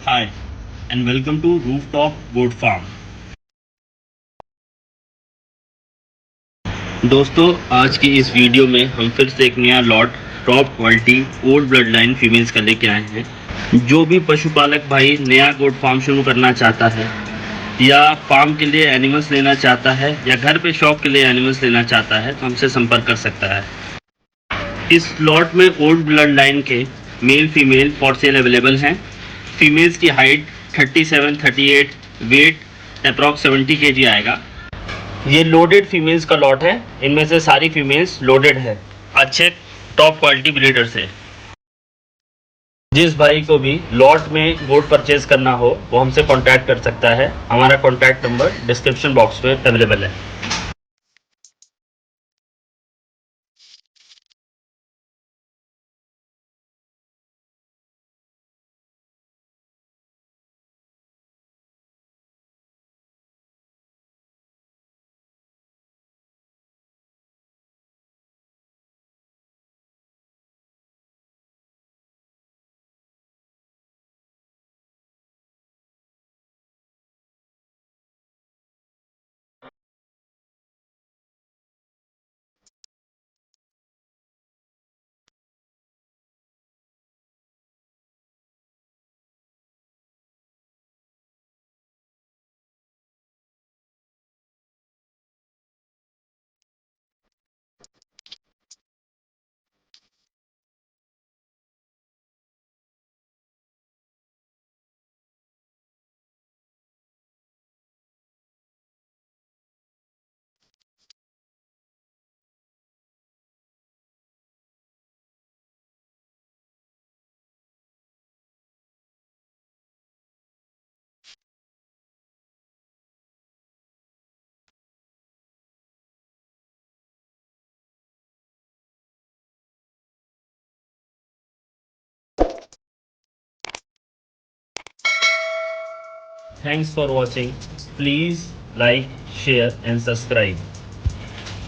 Hi, and welcome to Rooftop Goat Farm. दोस्तों, आज की इस वीडियो में हम फिर से एक नया lot top quality old blood line females का लेके आए हैं। जो भी पशुपालक भाई नया गोट फार्म शुरू करना चाहता है या फार्म के लिए एनिमल्स लेना चाहता है या घर पे शौक के लिए एनिमल्स लेना चाहता है तो हमसे संपर्क कर सकता है। इस लॉट में ओल्ड ब्लड लाइन के male female for sale available हैं। फीमेल्स की हाइट 37-38, वेट अप्रॉक्स 70 kg आएगा। ये लोडेड फीमेल्स का लॉट है। इनमें से सारी फीमेल्स लोडेड है अच्छे टॉप क्वालिटी ब्रीडर से। जिस भाई को भी लॉट में गोट परचेज करना हो वो हमसे कांटेक्ट कर सकता है। हमारा कांटेक्ट नंबर डिस्क्रिप्शन बॉक्स में अवेलेबल है। Thanks for watching. Please like, share and subscribe.